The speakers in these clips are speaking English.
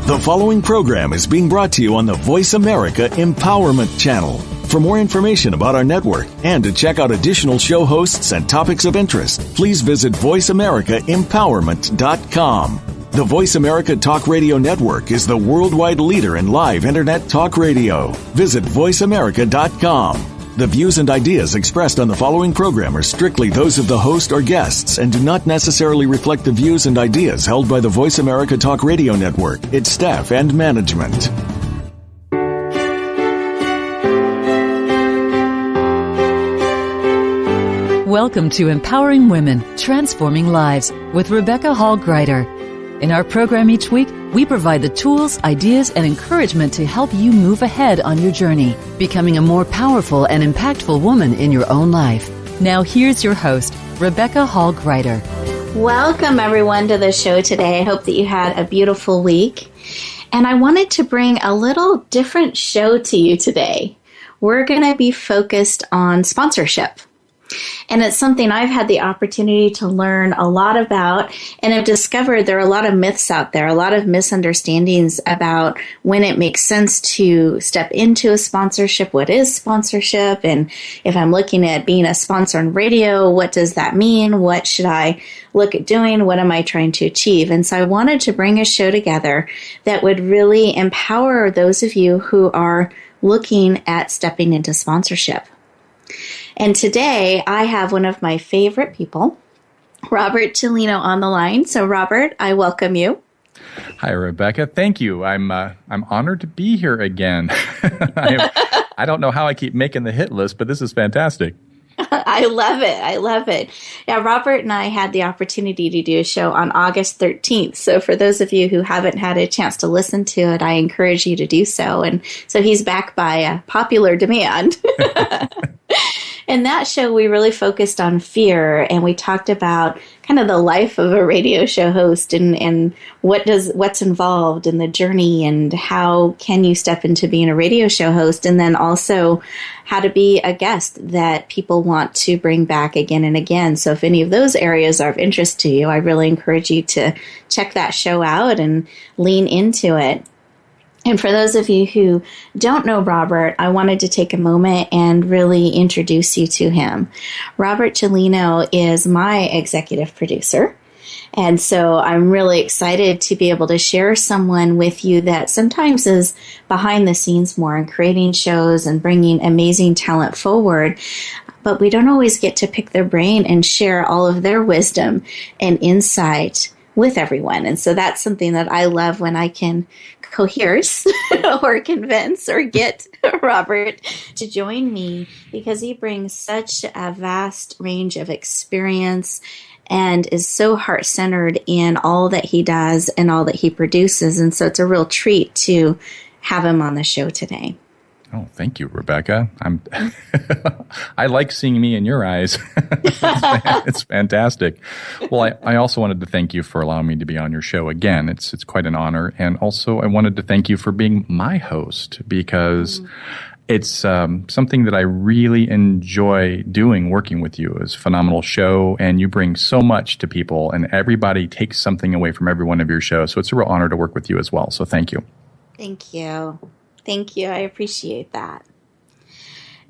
The following program is being brought to you on the Voice America Empowerment Channel. For more information about our network and to check out additional show hosts and topics of interest, please visit voiceamericaempowerment.com. The Voice America Talk Radio Network is the worldwide leader in live Internet talk radio. Visit voiceamerica.com. The views and ideas expressed on the following program are strictly those of the host or guests and do not necessarily reflect the views and ideas held by the Voice America Talk Radio Network, its staff, and management. Welcome to Empowering Women, Transforming Lives with Rebecca Hall-Gruyter. In our program each week, we provide the tools, ideas, and encouragement to help you move ahead on your journey, becoming a more powerful and impactful woman in your own life. Now here's your host, Rebecca Hall-Gruyter. Welcome everyone to the show today. I hope that you had a beautiful week. And I wanted to bring a little different show to you today. We're going to be focused on sponsorship. And it's something I've had the opportunity to learn a lot about, and I've discovered there are a lot of myths out there, a lot of misunderstandings about when it makes sense to step into a sponsorship, what is sponsorship, and if I'm looking at being a sponsor on radio, what does that mean? What should I look at doing? What am I trying to achieve? And so I wanted to bring a show together that would really empower those of you who are looking at stepping into sponsorship. And today I have one of my favorite people, Robert Cellino, on the line. So Robert, I welcome you. Hi, Rebecca. Thank you. I'm honored to be here again. I don't know how I keep making the hit list, but this is fantastic. I love it. I love it. Yeah, Robert and I had the opportunity to do a show on August 13th. So for those of you who haven't had a chance to listen to it, I encourage you to do so. And so he's back by popular demand. In that show, we really focused on fear, and we talked about kind of the life of a radio show host and what's involved in the journey and how can you step into being a radio show host, and then also how to be a guest that people want to bring back again and again. So if any of those areas are of interest to you, I really encourage you to check that show out and lean into it. And for those of you who don't know Robert, I wanted to take a moment and really introduce you to him. Robert Cellino is my executive producer. And so I'm really excited to be able to share someone with you that sometimes is behind the scenes more in creating shows and bringing amazing talent forward. But we don't always get to pick their brain and share all of their wisdom and insight with everyone. And so that's something that I love when I can coerce or convince or get Robert to join me, because he brings such a vast range of experience and is so heart-centered in all that he does and all that he produces. And so it's a real treat to have him on the show today. Oh, thank you, Rebecca. I like seeing me in your eyes. It's fantastic. Well, I also wanted to thank you for allowing me to be on your show again. It's quite an honor. And also I wanted to thank you for being my host, because it's something that I really enjoy doing, working with you. It's a phenomenal show, and you bring so much to people, and everybody takes something away from every one of your shows. So it's a real honor to work with you as well. So thank you. Thank you. Thank you. I appreciate that.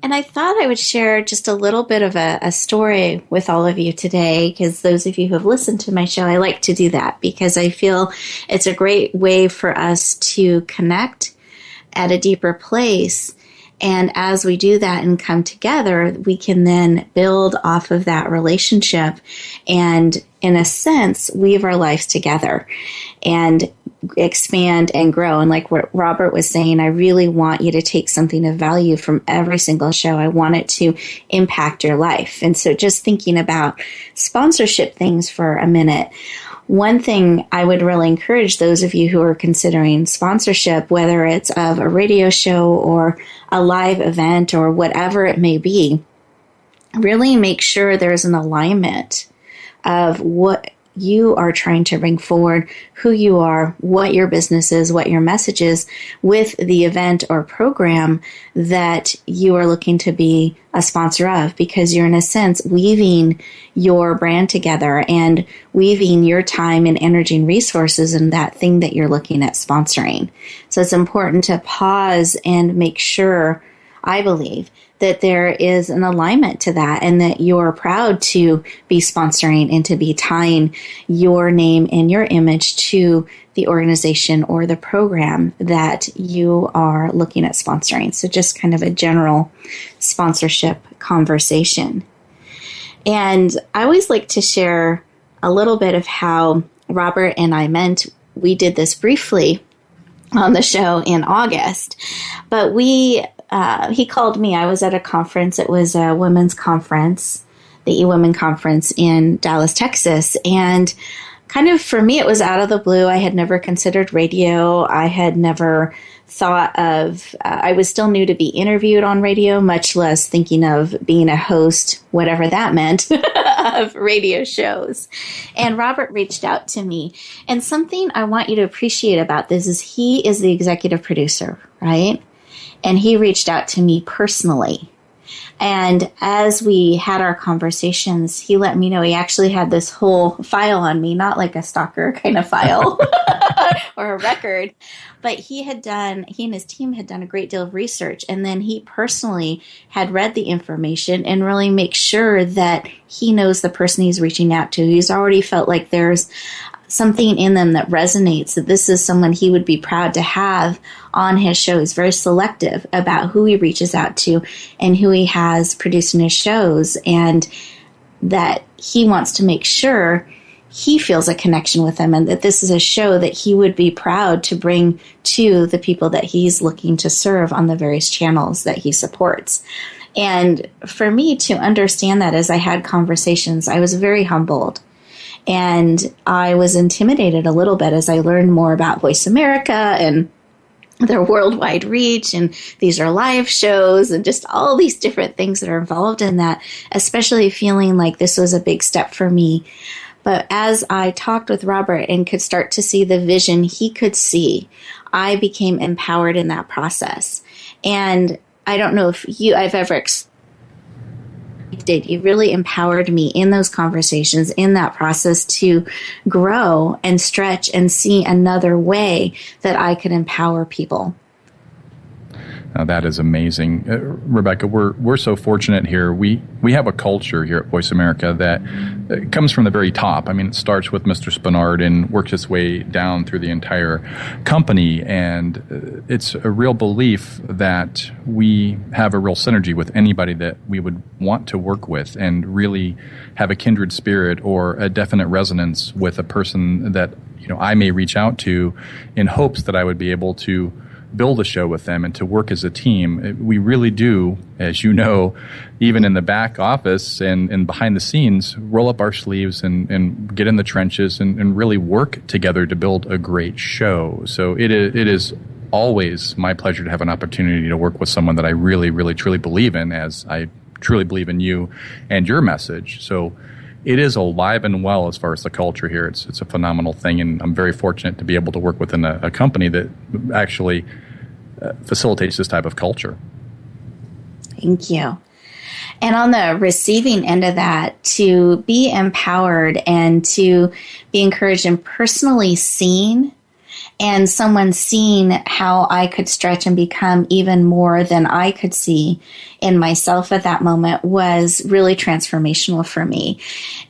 And I thought I would share just a little bit of a story with all of you today, because those of you who have listened to my show, I like to do that because I feel it's a great way for us to connect at a deeper place. And as we do that and come together, we can then build off of that relationship and, in a sense, weave our lives together and expand and grow. And like what Robert was saying, I really want you to take something of value from every single show. I want it to impact your life. And so just thinking about sponsorship things for a minute, one thing I would really encourage those of you who are considering sponsorship, whether it's of a radio show or a live event or whatever it may be, really make sure there's an alignment of what you are trying to bring forward who you are, what your business is, what your message is with the event or program that you are looking to be a sponsor of, because you're in a sense weaving your brand together and weaving your time and energy and resources in that thing that you're looking at sponsoring. So it's important to pause and make sure, I believe, that there is an alignment to that and that you're proud to be sponsoring and to be tying your name and your image to the organization or the program that you are looking at sponsoring. So just kind of a general sponsorship conversation. And I always like to share a little bit of how Robert and I met. We did this briefly on the show in August, but he called me. I was at a conference. It was a women's conference, the eWomen conference in Dallas, Texas. And kind of for me, it was out of the blue. I had never considered radio. I had never thought of, I was still new to be interviewed on radio, much less thinking of being a host, whatever that meant, of radio shows. And Robert reached out to me. And something I want you to appreciate about this is he is the executive producer, right? And he reached out to me personally. And as we had our conversations, he let me know he actually had this whole file on me, not like a stalker kind of file or a record, but he and his team had done a great deal of research. And then he personally had read the information and really make sure that he knows the person he's reaching out to. He's already felt like there's something in them that resonates, that this is someone he would be proud to have on his show. He's very selective about who he reaches out to and who he has producing his shows, and that he wants to make sure he feels a connection with them and that this is a show that he would be proud to bring to the people that he's looking to serve on the various channels that he supports. And for me to understand that as I had conversations, I was very humbled. And I was intimidated a little bit as I learned more about Voice America and their worldwide reach. And these are live shows and just all these different things that are involved in that, especially feeling like this was a big step for me. But as I talked with Robert and could start to see the vision he could see, I became empowered in that process. And I don't know if I've ever did. You really empowered me in those conversations, in that process, to grow and stretch and see another way that I could empower people. Now, that is amazing. Rebecca, we're so fortunate here. We have a culture here at Voice America that comes from the very top. I mean, it starts with Mr. Spenard and works its way down through the entire company. And it's a real belief that we have a real synergy with anybody that we would want to work with and really have a kindred spirit or a definite resonance with a person that, I may reach out to in hopes that I would be able to build a show with them and to work as a team. We really do, as you know, even in the back office and behind the scenes, roll up our sleeves and get in the trenches and really work together to build a great show. So it is always my pleasure to have an opportunity to work with someone that I really, really, truly believe in, as I truly believe in you and your message. So it is alive and well as far as the culture here. It's a phenomenal thing, and I'm very fortunate to be able to work within a company that actually facilitates this type of culture. Thank you. And on the receiving end of that, to be empowered and to be encouraged and personally seen, and someone seeing how I could stretch and become even more than I could see in myself at that moment, was really transformational for me.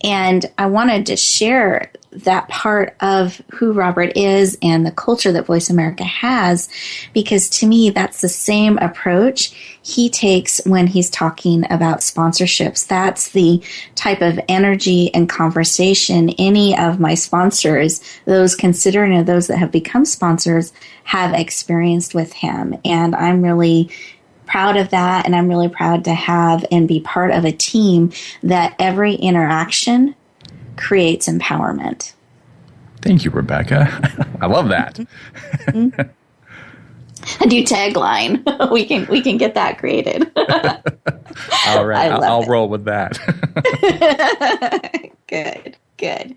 And I wanted to share that part of who Robert is and the culture that Voice America has, because to me, that's the same approach he takes when he's talking about sponsorships. That's the type of energy and conversation any of my sponsors, those considering or those that have become sponsors, have experienced with him. And I'm really proud of that, and I'm really proud to have and be part of a team that every interaction creates empowerment. Thank you, Rebecca. I love that. A new tagline. We can get that created. All right, I'll roll with that. Good. Good.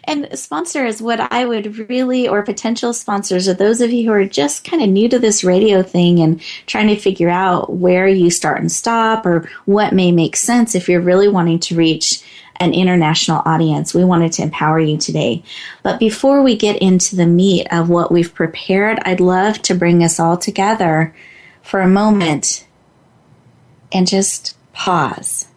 And sponsors, what I would really, or potential sponsors, are those of you who are just kind of new to this radio thing and trying to figure out where you start and stop or what may make sense if you're really wanting to reach an international audience. We wanted to empower you today. But before we get into the meat of what we've prepared, I'd love to bring us all together for a moment and just pause.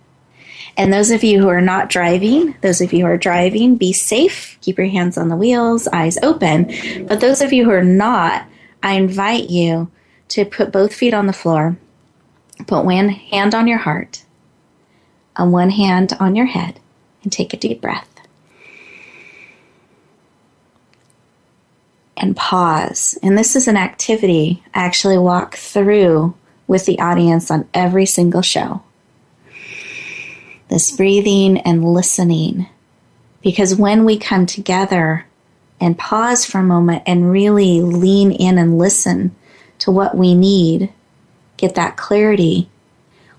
And those of you who are not driving, those of you who are driving, be safe. Keep your hands on the wheels, eyes open. But those of you who are not, I invite you to put both feet on the floor, put one hand on your heart, and one hand on your head, and take a deep breath. And pause. And this is an activity I actually walk through with the audience on every single show. This breathing and listening. Because when we come together and pause for a moment and really lean in and listen to what we need, get that clarity,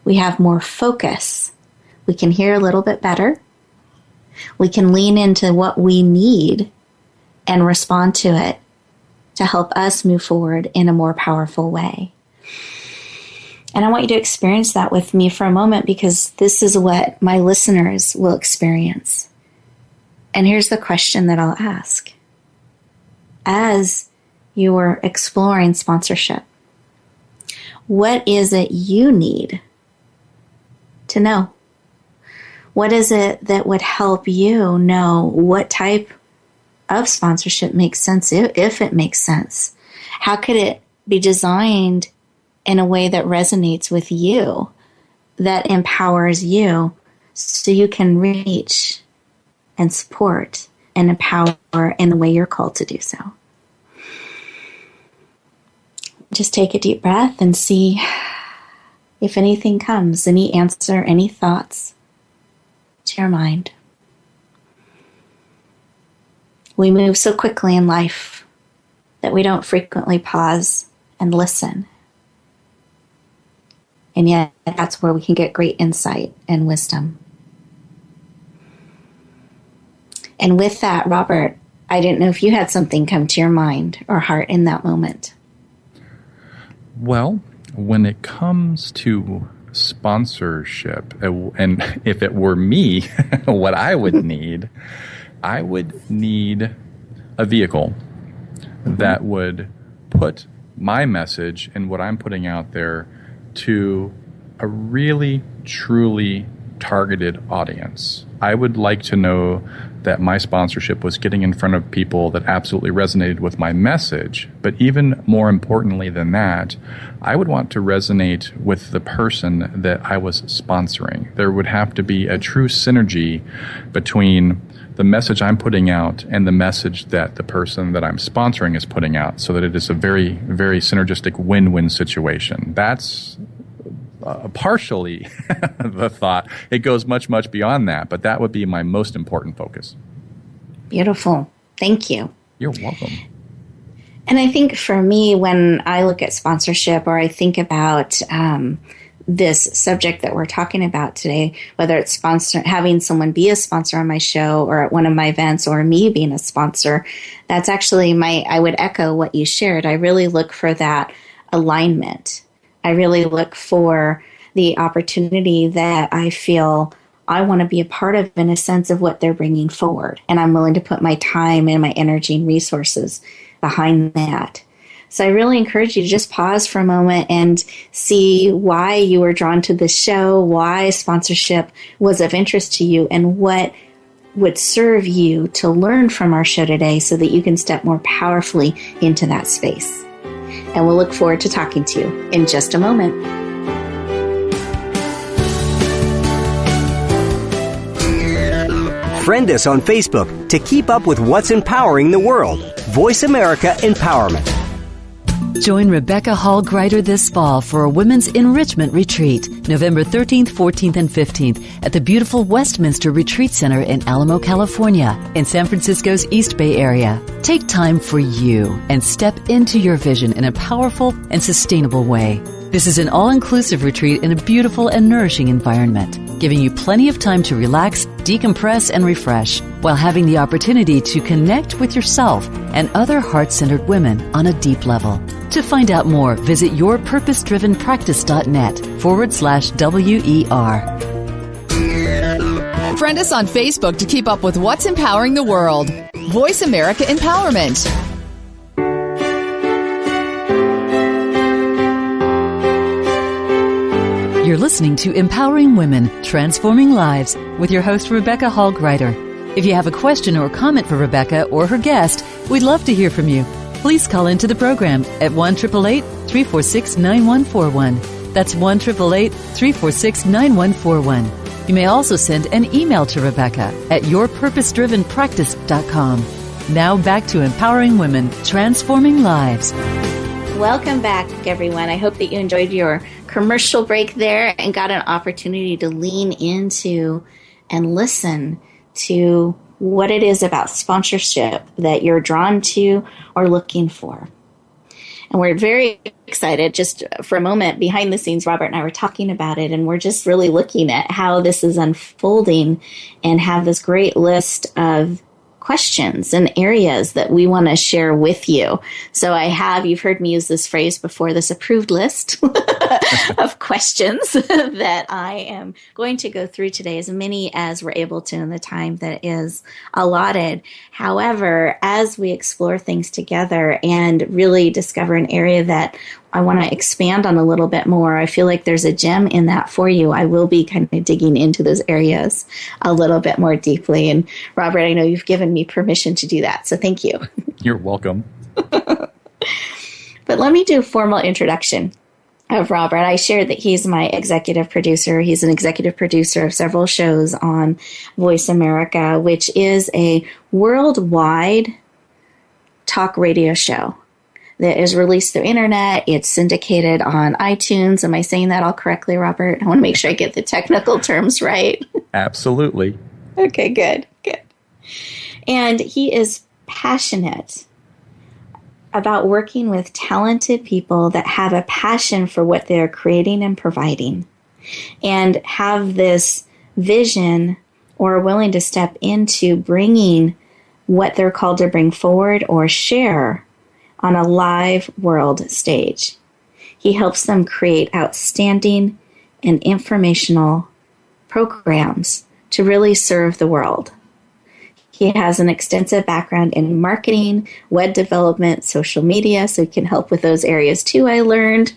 we have more focus. We can hear a little bit better. We can lean into what we need and respond to it to help us move forward in a more powerful way. And I want you to experience that with me for a moment, because this is what my listeners will experience. And here's the question that I'll ask. As you are exploring sponsorship, what is it you need to know? What is it that would help you know what type of sponsorship makes sense, if it makes sense? How could it be designed in a way that resonates with you, that empowers you, so you can reach and support and empower in the way you're called to do so? Just take a deep breath and see if anything comes, any answer, any thoughts to your mind. We move so quickly in life that we don't frequently pause and listen. And yet, that's where we can get great insight and wisdom. And with that, Robert, I didn't know if you had something come to your mind or heart in that moment. Well, when it comes to sponsorship, and if it were me, what I would need a vehicle that would put my message and what I'm putting out there to a really, truly targeted audience. I would like to know that my sponsorship was getting in front of people that absolutely resonated with my message. But even more importantly than that, I would want to resonate with the person that I was sponsoring. There would have to be a true synergy between the message I'm putting out and the message that the person that I'm sponsoring is putting out, so that it is a very, very synergistic win-win situation. That's partially the thought. It goes much, much beyond that, but that would be my most important focus. Beautiful. Thank you. You're welcome. And I think for me, when I look at sponsorship, or I think about this subject that we're talking about today, whether it's having someone be a sponsor on my show or at one of my events, or me being a sponsor, that's actually I would echo what you shared. I really look for that alignment. I really look for the opportunity that I feel I want to be a part of, in a sense of what they're bringing forward. And I'm willing to put my time and my energy and resources behind that. So I really encourage you to just pause for a moment and see why you were drawn to this show, why sponsorship was of interest to you, and what would serve you to learn from our show today so that you can step more powerfully into that space. And we'll look forward to talking to you in just a moment. Friend us on Facebook to keep up with what's empowering the world. Voice America Empowerment. Join Rebecca Hall Greider this fall for a Women's Enrichment Retreat, November 13th, 14th, and 15th at the beautiful Westminster Retreat Center in Alamo, California, in San Francisco's East Bay area. Take time for you and step into your vision in a powerful and sustainable way. This is an all-inclusive retreat in a beautiful and nourishing environment, giving you plenty of time to relax, decompress, and refresh while having the opportunity to connect with yourself and other heart-centered women on a deep level. To find out more, visit yourpurposedrivenpractice.net/WER. Friend us on Facebook to keep up with what's empowering the world. Voice America Empowerment. You're listening to Empowering Women, Transforming Lives with your host, Rebecca Hall-Gruyter. If you have a question or comment for Rebecca or her guest, we'd love to hear from you. Please call into the program at 1-888-346-9141. That's 1-888-346-9141. You may also send an email to Rebecca at yourpurposedrivenpractice.com. Now back to Empowering Women, Transforming Lives. Welcome back, everyone. I hope that you enjoyed your commercial break there and got an opportunity to lean into and listen to what it is about sponsorship that you're drawn to or looking for. And we're very excited. Just for a moment, behind the scenes, Robert and I were talking about it, and we're just really looking at how this is unfolding and have this great list of questions and areas that we want to share with you. So you've heard me use this phrase before, this approved list of questions that I am going to go through today, as many as we're able to in the time that is allotted. However, as we explore things together and really discover an area that I want to expand on a little bit more, I feel like there's a gem in that for you. I will be kind of digging into those areas a little bit more deeply. And Robert, I know you've given me permission to do that, so thank you. You're welcome. But let me do a formal introduction of Robert. I shared that he's my executive producer. He's an executive producer of several shows on Voice America, which is a worldwide talk radio show that is released through internet. It's syndicated on iTunes. Am I saying that all correctly, Robert? I want to make sure I get the technical terms right. Absolutely. Okay, good. And he is passionate about working with talented people that have a passion for what they're creating and providing, and have this vision or are willing to step into bringing what they're called to bring forward or share on a live world stage. He helps them create outstanding and informational programs to really serve the world. He has an extensive background in marketing, web development, social media, so he can help with those areas too, I learned,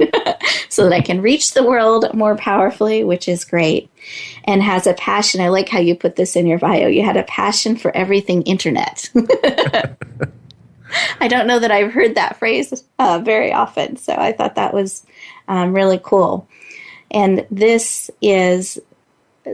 so that I can reach the world more powerfully, which is great. And has a passion, I like how you put this in your bio, you had a passion for everything internet. I don't know that I've heard that phrase very often, so I thought that was really cool. And this is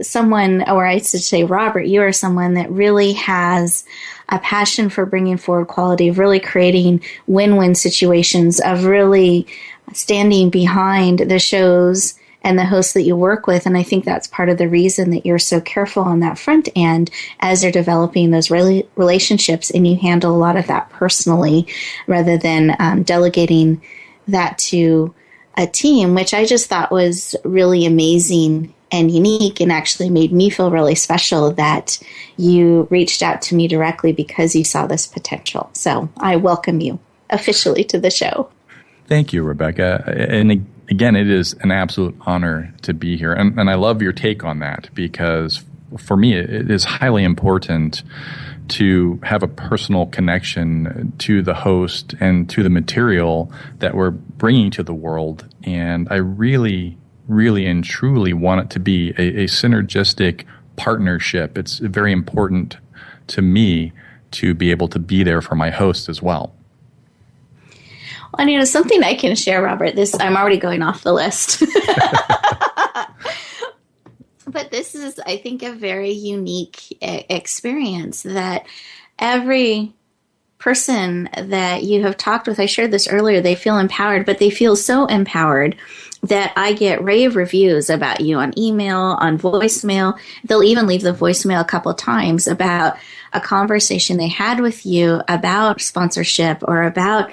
someone, or I should say, Robert, you are someone that really has a passion for bringing forward quality, of really creating win-win situations, of really standing behind the shows and the hosts that you work with. And I think that's part of the reason that you're so careful on that front end as you're developing those relationships, and you handle a lot of that personally rather than delegating that to a team, which I just thought was really amazing and unique, and actually made me feel really special that you reached out to me directly because you saw this potential. So I welcome you officially to the show. Thank you, Rebecca. And again, it is an absolute honor to be here. And I love your take on that, because for me, it is highly important to have a personal connection to the host and to the material that we're bringing to the world. And I really and truly want it to be a synergistic partnership. It's very important to me to be able to be there for my host as well. And something I can share, Robert, I'm already going off the list. But this is, I think, a very unique experience that every person that you have talked with, I shared this earlier, they feel empowered, but they feel so empowered that I get rave reviews about you on email, on voicemail. They'll even leave the voicemail a couple of times about a conversation they had with you about sponsorship or about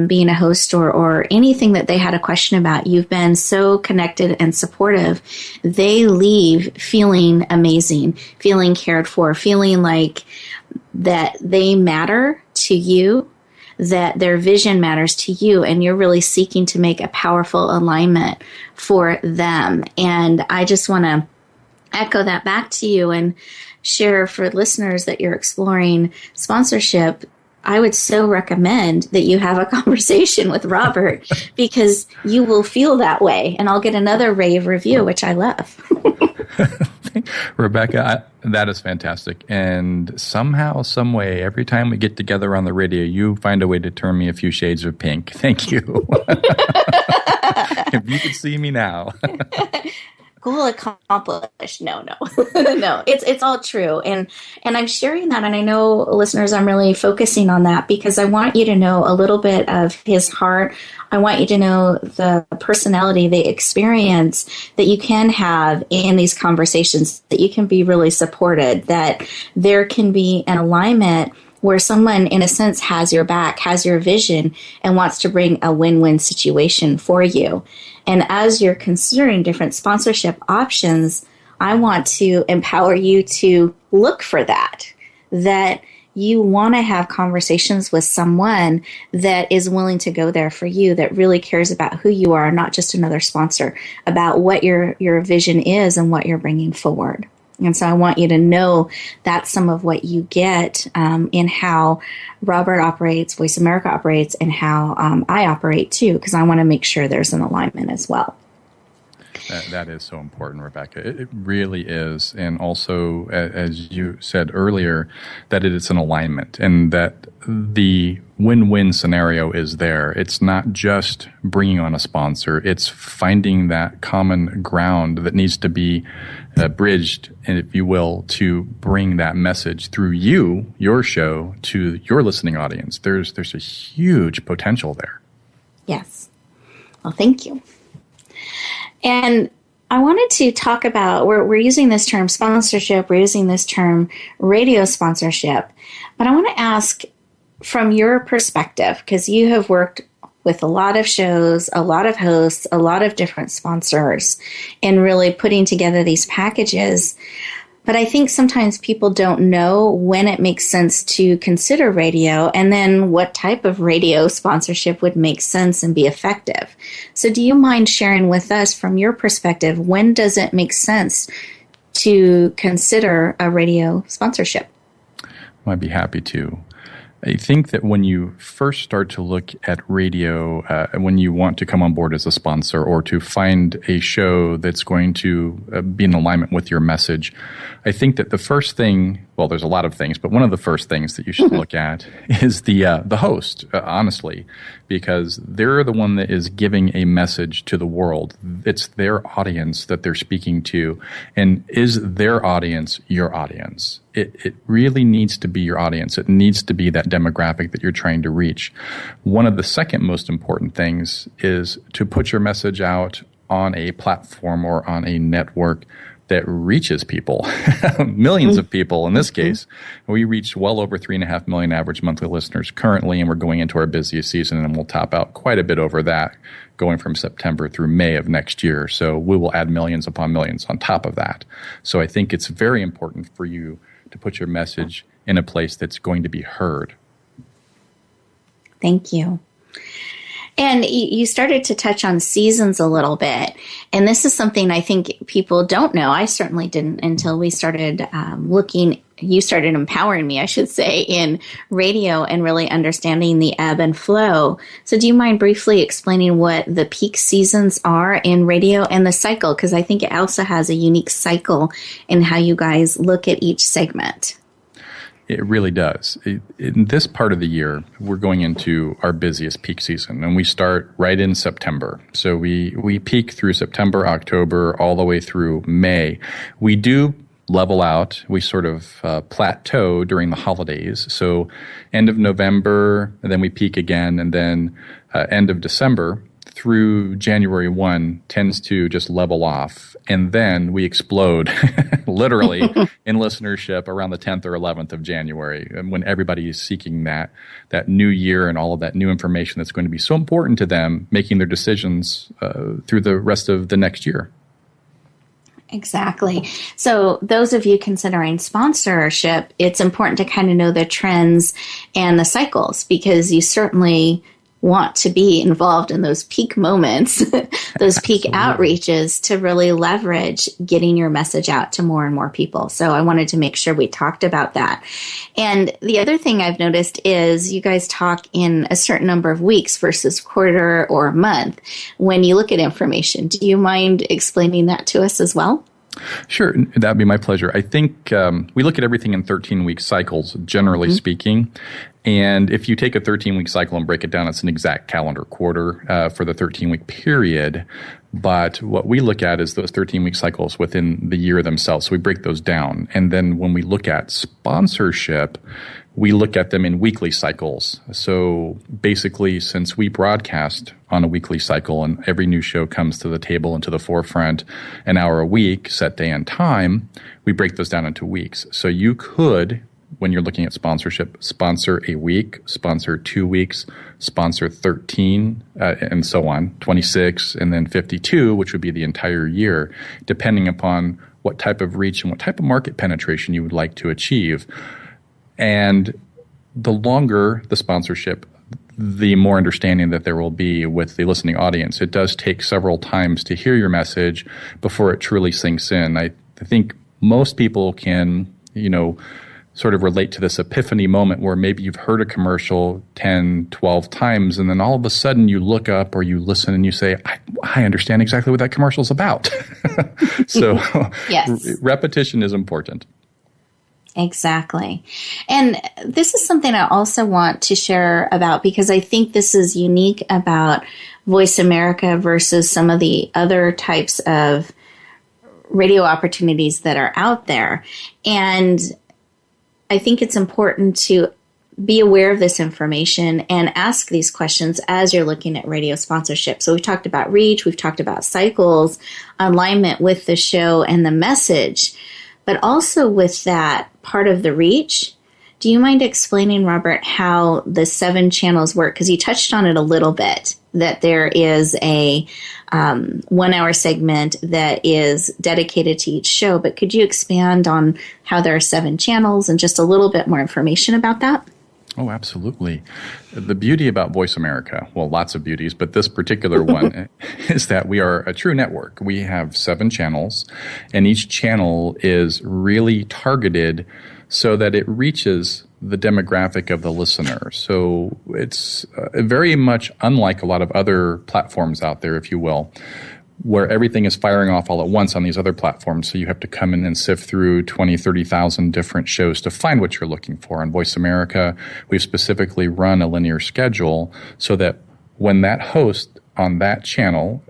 being a host or anything that they had a question about. You've been so connected and supportive. They leave feeling amazing, feeling cared for, feeling like that they matter to you, that their vision matters to you, and you're really seeking to make a powerful alignment for them. And I just want to echo that back to you and share for listeners that you're exploring sponsorship. I would so recommend that you have a conversation with Robert because you will feel that way. And I'll get another rave review, which I love. Rebecca, that is fantastic. And somehow, some way, every time we get together on the radio, you find a way to turn me a few shades of pink. Thank you. If you could see me now. Goal accomplished. No. No, it's all true. And I'm sharing that. And I know, listeners, I'm really focusing on that because I want you to know a little bit of his heart. I want you to know the personality, the experience that you can have in these conversations, that you can be really supported, that there can be an alignment where someone, in a sense, has your back, has your vision, and wants to bring a win-win situation for you. And as you're considering different sponsorship options, I want to empower you to look for that you want to have conversations with someone that is willing to go there for you, that really cares about who you are, not just another sponsor, about what your vision is and what you're bringing forward. And so I want you to know that's some of what you get in how Robert operates, Voice America operates, and how I operate too, because I want to make sure there's an alignment as well. That is so important, Rebecca. It really is. And also, as you said earlier, that it is an alignment and that the win-win scenario is there. It's not just bringing on a sponsor. It's finding that common ground that needs to be bridged, if you will, to bring that message through your show, to your listening audience. There's a huge potential there. Yes. Well, thank you. And I wanted to talk about, we're using this term sponsorship, we're using this term radio sponsorship, but I want to ask from your perspective, because you have worked with a lot of shows, a lot of hosts, a lot of different sponsors, in really putting together these packages. But I think sometimes people don't know when it makes sense to consider radio and then what type of radio sponsorship would make sense and be effective. So do you mind sharing with us from your perspective, when does it make sense to consider a radio sponsorship? I'd be happy to. I think that when you first start to look at radio, when you want to come on board as a sponsor or to find a show that's going to be in alignment with your message, I think that the first thing, well, there's a lot of things, but one of the first things that you should look at is the host, honestly, because they're the one that is giving a message to the world. It's their audience that they're speaking to. And is their audience your audience? It really needs to be your audience. It needs to be that demographic that you're trying to reach. One of the second most important things is to put your message out on a platform or on a network that reaches people, millions of people in this case. We reach well over 3.5 million average monthly listeners currently, and we're going into our busiest season, and we'll top out quite a bit over that going from September through May of next year. So we will add millions upon millions on top of that. So I think it's very important for you to put your message in a place that's going to be heard. Thank you. And you started to touch on seasons a little bit. And this is something I think people don't know. I certainly didn't until we started you started empowering me, I should say, in radio and really understanding the ebb and flow. So do you mind briefly explaining what the peak seasons are in radio and the cycle? Because I think it also has a unique cycle in how you guys look at each segment. It really does. In this part of the year, we're going into our busiest peak season, and we start right in September. So we peak through September, October, all the way through May. We do level out. We sort of plateau during the holidays. So end of November, and then we peak again, and then end of December through January 1 tends to just level off. And then we explode literally in listenership around the 10th or 11th of January, when everybody is seeking that new year and all of that new information that's going to be so important to them, making their decisions through the rest of the next year. Exactly. So those of you considering sponsorship, it's important to kind of know the trends and the cycles, because you certainly want to be involved in those peak moments, those peak outreaches, to really leverage getting your message out to more and more people. So I wanted to make sure we talked about that. And the other thing I've noticed is you guys talk in a certain number of weeks versus quarter or month when you look at information. Do you mind explaining that to us as well? Sure, that'd be my pleasure. I think we look at everything in 13-week cycles, generally speaking. And if you take a 13-week cycle and break it down, it's an exact calendar quarter for the 13-week period. But what we look at is those 13-week cycles within the year themselves. So we break those down. And then when we look at sponsorship, we look at them in weekly cycles. So basically, since we broadcast on a weekly cycle and every new show comes to the table and to the forefront an hour a week, set day and time, we break those down into weeks. So you could, when you're looking at sponsorship, sponsor a week, sponsor 2 weeks, sponsor 13, and so on, 26, and then 52, which would be the entire year, depending upon what type of reach and what type of market penetration you would like to achieve. And the longer the sponsorship, the more understanding that there will be with the listening audience. It does take several times to hear your message before it truly sinks in. I think most people can, sort of relate to this epiphany moment where maybe you've heard a commercial 10, 12 times, and then all of a sudden you look up or you listen and you say, I understand exactly what that commercial is about. So Yes. Repetition is important. Exactly. And this is something I also want to share about, because I think this is unique about Voice America versus some of the other types of radio opportunities that are out there. And I think it's important to be aware of this information and ask these questions as you're looking at radio sponsorship. So we've talked about reach, we've talked about cycles, alignment with the show and the message, but also with that part of the reach. Do you mind explaining, Robert, how the 7 channels work? Because you touched on it a little bit, that there is a 1 hour segment that is dedicated to each show. But could you expand on how there are 7 channels and just a little bit more information about that? Oh, absolutely. The beauty about Voice America, well, lots of beauties, but this particular one is that we are a true network. We have 7 channels, and each channel is really targeted so that it reaches the demographic of the listener. So it's very much unlike a lot of other platforms out there, if you will, where everything is firing off all at once on these other platforms. So you have to come in and sift through 20, 30,000 different shows to find what you're looking for. On Voice America, we've specifically run a linear schedule so that when that host on that channel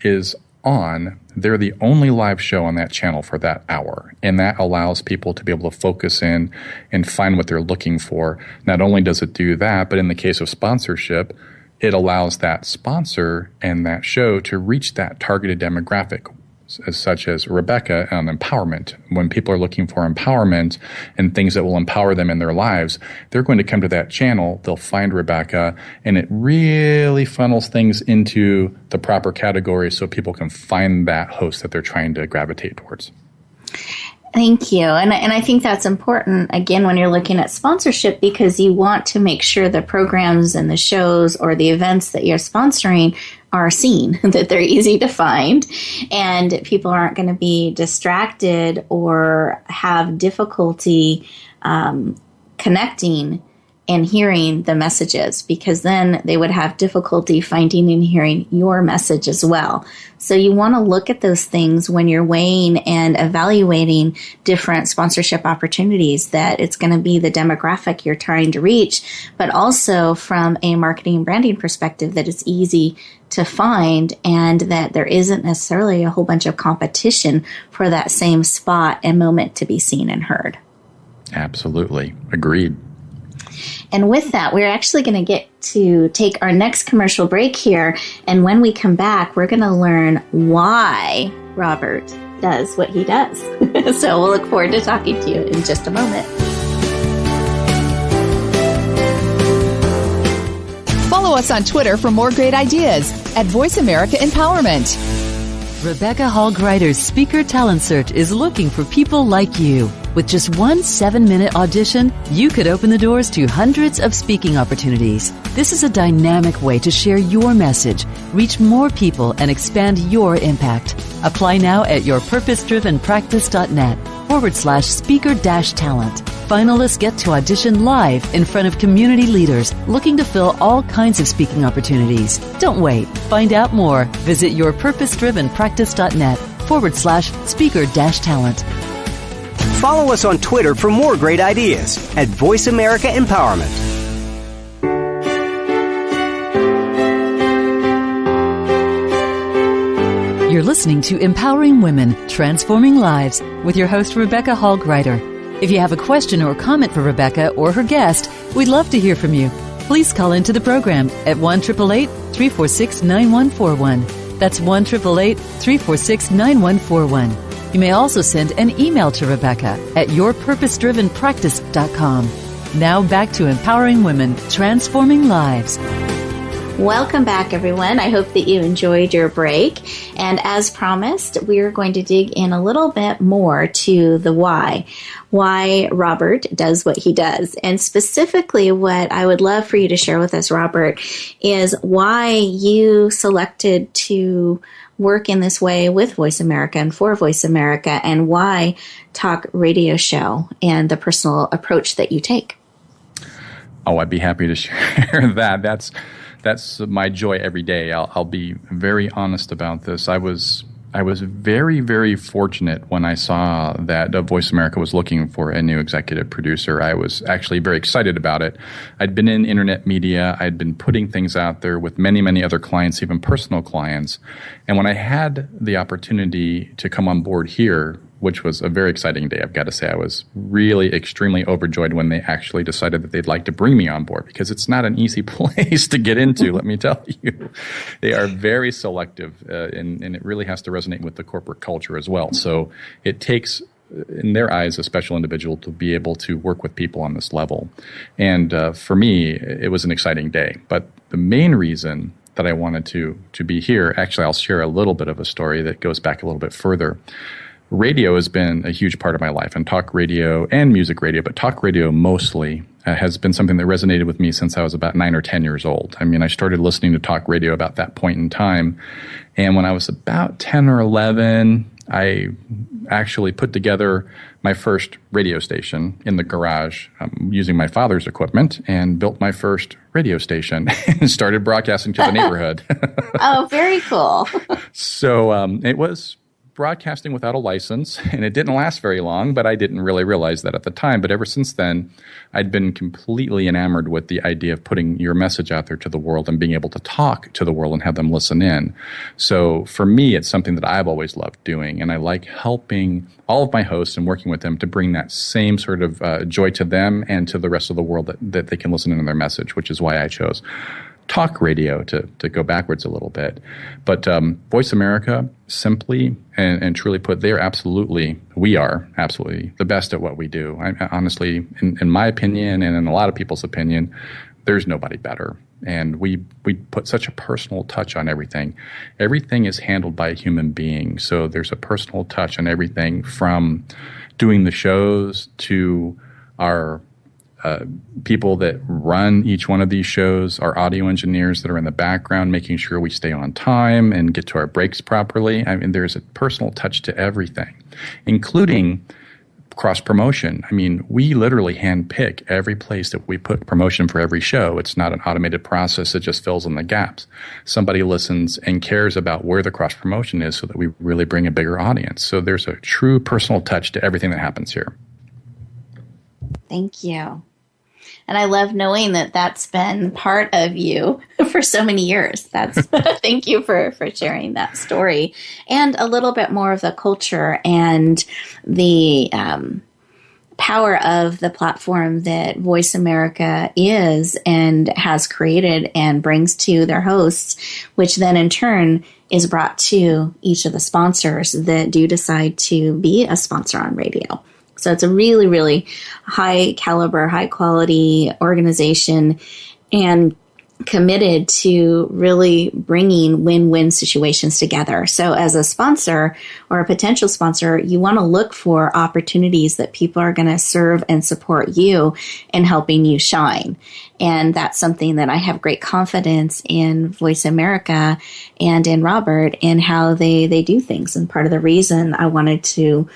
is on, they're the only live show on that channel for that hour. And that allows people to be able to focus in and find what they're looking for. Not only does it do that, but in the case of sponsorship, it allows that sponsor and that show to reach that targeted demographic, such as Rebecca on empowerment. When people are looking for empowerment and things that will empower them in their lives, they're going to come to that channel, they'll find Rebecca, and it really funnels things into the proper categories so people can find that host that they're trying to gravitate towards. Thank you. And I think that's important, again, when you're looking at sponsorship, because you want to make sure the programs and the shows or the events that you're sponsoring are seen, that they're easy to find, and people aren't going to be distracted or have difficulty connecting and hearing the messages, because then they would have difficulty finding and hearing your message as well. So you want to look at those things when you're weighing and evaluating different sponsorship opportunities, that it's going to be the demographic you're trying to reach, but also from a marketing and branding perspective, that it's easy to find and that there isn't necessarily a whole bunch of competition for that same spot and moment to be seen and heard. Absolutely. Agreed. And with that, we're actually going to get to take our next commercial break here. And when we come back, we're going to learn why Robert does what he does. So we'll look forward to talking to you in just a moment. Follow us on Twitter for more great ideas at Voice America Empowerment. Rebecca Hall Greider's Speaker Talent Search is looking for people like you. With just one 7-minute audition, you could open the doors to hundreds of speaking opportunities. This is a dynamic way to share your message, reach more people, and expand your impact. Apply now at yourpurposedrivenpractice.net/speaker-talent. Finalists get to audition live in front of community leaders looking to fill all kinds of speaking opportunities. Don't wait. Find out more. Visit yourpurposedrivenpractice.net/speaker-talent. Follow us on Twitter for more great ideas at Voice America Empowerment. You're listening to Empowering Women, Transforming Lives with your host, Rebecca Hall Greider. If you have a question or comment for Rebecca or her guest, we'd love to hear from you. Please call into the program at 1-888-346-9141. That's 1-888-346-9141. You may also send an email to Rebecca at yourpurposedrivenpractice.com. Now back to Empowering Women, Transforming Lives. Welcome back, everyone. I hope that you enjoyed your break. And as promised, we're going to dig in a little bit more to the why Robert does what he does. And specifically, what I would love for you to share with us, Robert, is why you selected to work in this way with Voice America and for Voice America, and why talk radio show and the personal approach that you take. Oh, I'd be happy to share that. That's my joy every day. I'll be very honest about this. I was very, very fortunate when I saw that Voice America was looking for a new executive producer. I was actually very excited about it. I'd been in internet media. I'd been putting things out there with many, many other clients, even personal clients. And when I had the opportunity to come on board here, which was a very exciting day, I've got to say, I was really extremely overjoyed when they actually decided that they'd like to bring me on board, because it's not an easy place to get into, let me tell you. They are very selective, and it really has to resonate with the corporate culture as well. So it takes, in their eyes, a special individual to be able to work with people on this level. And for me, it was an exciting day. But the main reason that I wanted to be here, actually, I'll share a little bit of a story that goes back a little bit further. Radio has been a huge part of my life, and talk radio and music radio, but talk radio mostly has been something that resonated with me since I was about 9 or 10 years old. I mean, I started listening to talk radio about that point in time, and when I was about 10 or 11, I actually put together my first radio station in the garage using my father's equipment, and built my first radio station and started broadcasting to the neighborhood. Oh, very cool. So it was broadcasting without a license, and it didn't last very long, but I didn't really realize that at the time. But ever since then, I'd been completely enamored with the idea of putting your message out there to the world and being able to talk to the world and have them listen in. So for me, it's something that I've always loved doing, and I like helping all of my hosts and working with them to bring that same sort of joy to them and to the rest of the world, that they can listen in on their message, which is why I chose talk radio, to go backwards a little bit. But Voice America, simply and truly put, we are absolutely the best at what we do. Honestly, in my opinion, and in a lot of people's opinion, there's nobody better. And we put such a personal touch on everything. Everything is handled by a human being. So there's a personal touch on everything, from doing the shows to our people that run each one of these shows, our audio engineers that are in the background, making sure we stay on time and get to our breaks properly. I mean, there's a personal touch to everything, including cross promotion. I mean, we literally handpick every place that we put promotion for every show. It's not an automated process that just fills in the gaps. Somebody listens and cares about where the cross promotion is so that we really bring a bigger audience. So there's a true personal touch to everything that happens here. Thank you. And I love knowing that that's been part of you for so many years. That's thank you for sharing that story and a little bit more of the culture and the power of the platform that Voice America is and has created and brings to their hosts, which then in turn is brought to each of the sponsors that do decide to be a sponsor on radio. So it's a really, really high caliber, high quality organization and committed to really bringing win-win situations together. So as a sponsor or a potential sponsor, you want to look for opportunities that people are going to serve and support you in helping you shine. And that's something that I have great confidence in Voice America and in Robert in how they do things. And part of the reason I wanted to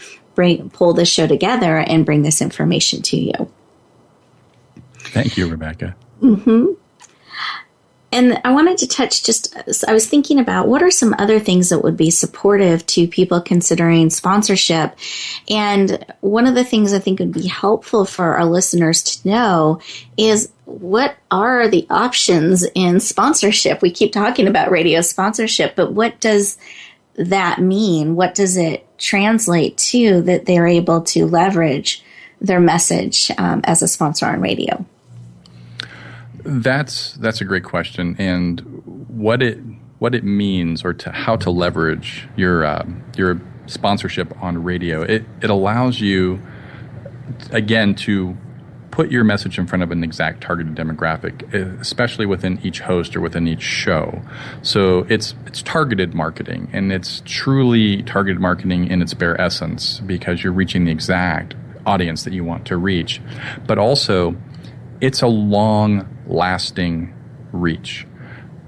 pull this show together and bring this information to you. Thank you, Rebecca. Mm-hmm. And I wanted to touch I was thinking about what are some other things that would be supportive to people considering sponsorship. And one of the things I think would be helpful for our listeners to know is what are the options in sponsorship? We keep talking about radio sponsorship, but what does that mean? What does it translate to that they're able to leverage their message as a sponsor on radio? That's a great question, and what it means or how to leverage your sponsorship on radio. It allows you again to put your message in front of an exact targeted demographic, especially within each host or within each show. So it's targeted marketing, and it's truly targeted marketing in its bare essence because you're reaching the exact audience that you want to reach. But also, it's a long-lasting reach.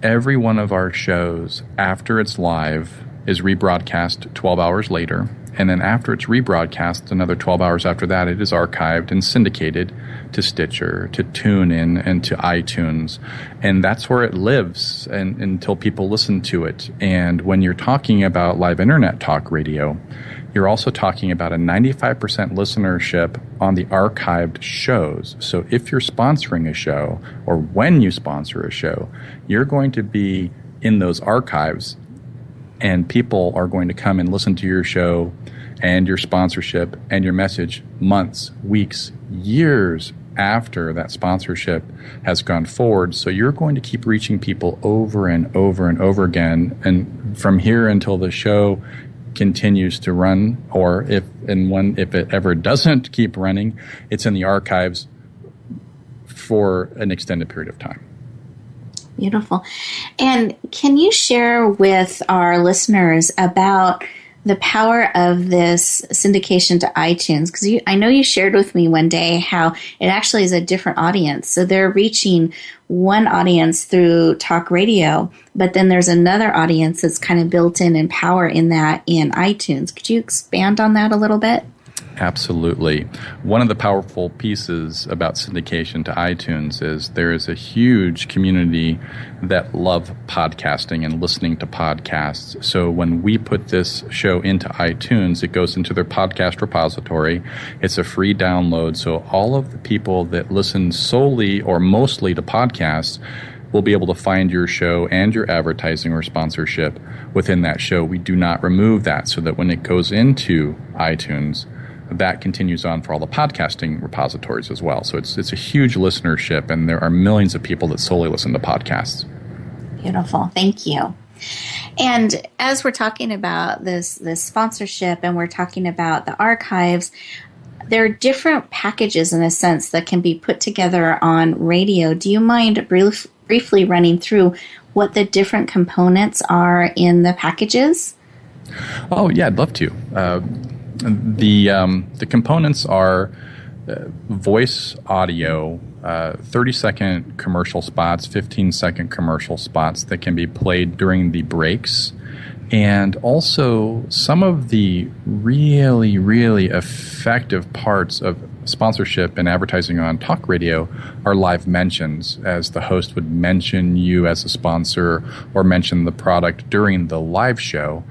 Every one of our shows, after it's live, is rebroadcast 12 hours later. And then after it's rebroadcast, another 12 hours after that, it is archived and syndicated to Stitcher, to TuneIn, and to iTunes. And that's where it lives until people listen to it. And when you're talking about live internet talk radio, you're also talking about a 95% listenership on the archived shows. So if you're sponsoring a show, or when you sponsor a show, you're going to be in those archives, and people are going to come and listen to your show and your sponsorship and your message months, weeks, years after that sponsorship has gone forward. So you're going to keep reaching people over and over and over again. And from here until the show continues to run, or if it ever doesn't keep running, it's in the archives for an extended period of time. Beautiful. And can you share with our listeners about the power of this syndication to iTunes? Because I know you shared with me one day how it actually is a different audience. So they're reaching one audience through talk radio, but then there's another audience that's kind of built in power in that in iTunes. Could you expand on that a little bit? Absolutely. One of the powerful pieces about syndication to iTunes is there is a huge community that love podcasting and listening to podcasts. So when we put this show into iTunes, it goes into their podcast repository. It's a free download. So all of the people that listen solely or mostly to podcasts will be able to find your show and your advertising or sponsorship within that show. We do not remove that, so that when it goes into iTunes, that continues on for all the podcasting repositories as well. So it's a huge listenership, and there are millions of people that solely listen to podcasts. Beautiful. Thank you. And as we're talking about this sponsorship and we're talking about the archives, there are different packages in a sense that can be put together on radio. Do you mind briefly running through what the different components are in the packages? Oh, yeah, I'd love to. The components are voice audio, 30-second commercial spots, 15-second commercial spots that can be played during the breaks And also, some of the really, really effective parts of sponsorship and advertising on talk radio are live mentions, as the host would mention you as a sponsor or mention the product during the live show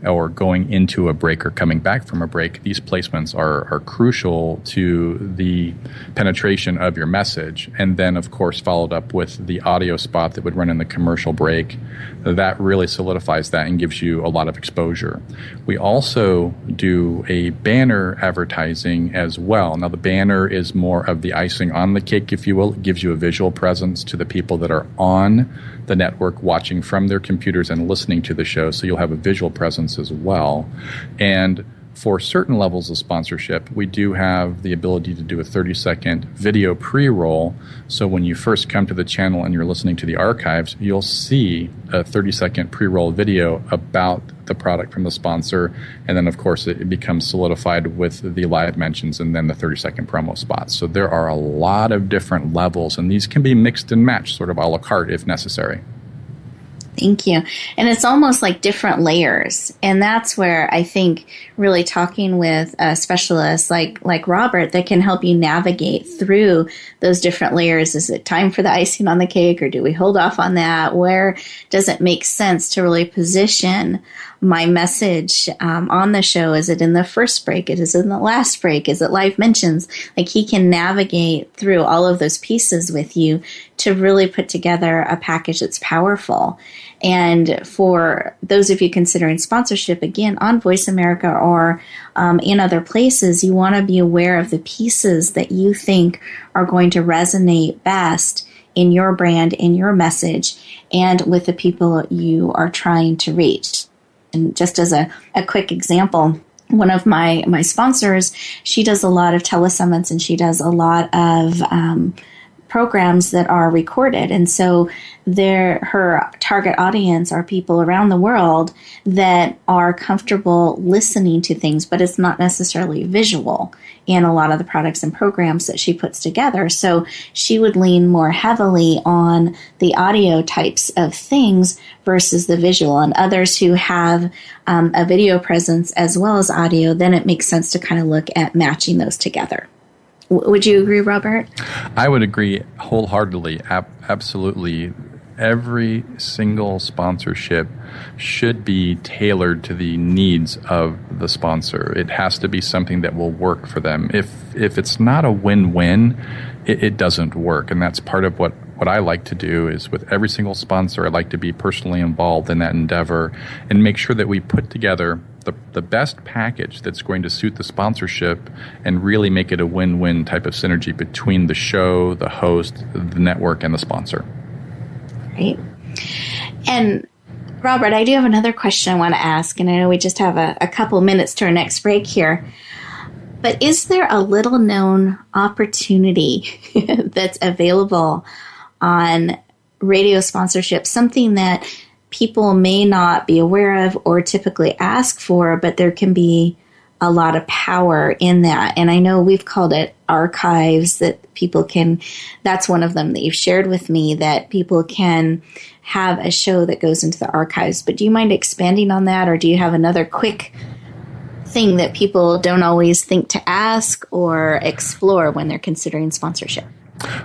or going into a break or coming back from a break. These placements are crucial to the penetration of your message. And then, of course, followed up with the audio spot that would run in the commercial break. That really solidifies that and gives you a lot of exposure. We also do a banner advertising as well. Now, the banner is more of the icing on the cake, if you will. It gives you a visual presence to the people that are on the network watching from their computers and listening to the show, so you'll have a visual presence as well. And for certain levels of sponsorship, we do have the ability to do a 30-second video pre-roll. So when you first come to the channel and you're listening to the archives, you'll see a 30-second pre-roll video about the product from the sponsor. And then, of course, it becomes solidified with the live mentions and then the 30-second promo spots. So there are a lot of different levels, and these can be mixed and matched, sort of a la carte if necessary. Thank you. And it's almost like different layers. And that's where I think really talking with a specialist like Robert that can help you navigate through those different layers. Is it time for the icing on the cake, or do we hold off on that? Where does it make sense to really position my message on the show? Is it in the first break? Is it in the last break? Is it live mentions? Like, he can navigate through all of those pieces with you to really put together a package that's powerful. And for those of you considering sponsorship, again, on Voice America or in other places, you want to be aware of the pieces that you think are going to resonate best in your brand, in your message, and with the people you are trying to reach. And just as a quick example, one of my sponsors, she does a lot of telesummits and she does a lot of programs that are recorded. And so her target audience are people around the world that are comfortable listening to things, but it's not necessarily visual in a lot of the products and programs that she puts together. So she would lean more heavily on the audio types of things versus the visual. And others who have a video presence as well as audio, then it makes sense to kind of look at matching those together. Would you agree, Robert? I would agree wholeheartedly. Absolutely. Every single sponsorship should be tailored to the needs of the sponsor. It has to be something that will work for them. If it's not a win-win, it doesn't work. And that's part of what I like to do is with every single sponsor, I like to be personally involved in that endeavor and make sure that we put together the best package that's going to suit the sponsorship and really make it a win-win type of synergy between the show, the host, the network, and the sponsor. Right. And Robert, I do have another question I want to ask, and I know we just have a couple minutes to our next break here. But is there a little known opportunity that's available on radio sponsorship, something that people may not be aware of or typically ask for, but there can be a lot of power in that? And I know we've called it archives, that people can, that's one of them that you've shared with me, that people can have a show that goes into the archives. But do you mind expanding on that, or do you have another quick thing that people don't always think to ask or explore when they're considering sponsorship?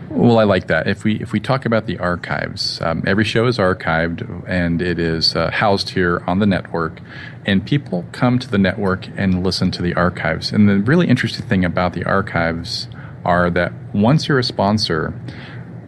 Well, I like that. If we talk about the archives, every show is archived and it is housed here on the network, and people come to the network and listen to the archives. And the really interesting thing about the archives are that once you're a sponsor,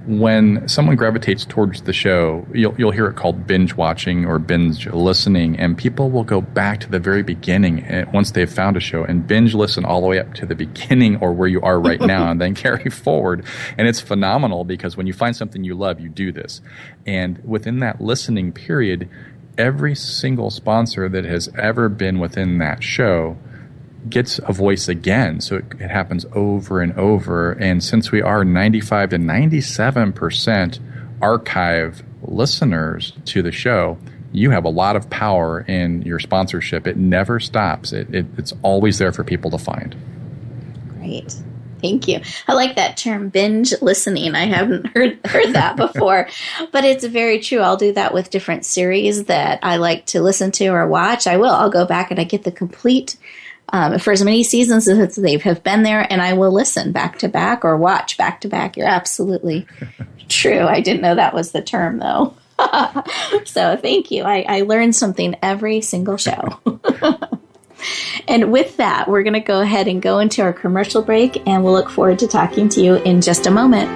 when someone gravitates towards the show, you'll hear it called binge watching or binge listening, and people will go back to the very beginning once they've found a show and binge listen all the way up to the beginning or where you are right now and then carry forward. And it's phenomenal because when you find something you love, you do this. And within that listening period, every single sponsor that has ever been within that show gets a voice again. So it happens over and over. And since we are 95 to 97% archive listeners to the show, you have a lot of power in your sponsorship. It never stops. It's always there for people to find. Great. Thank you. I like that term, binge listening. I haven't heard that before, but it's very true. I'll do that with different series that I like to listen to or watch. I'll go back and I get the complete, for as many seasons as they have been there, and I will listen back to back or watch back to back. You're absolutely true. I didn't know that was the term, though. So thank you. I learned something every single show. And with that, we're going to go ahead and go into our commercial break, and we'll look forward to talking to you in just a moment.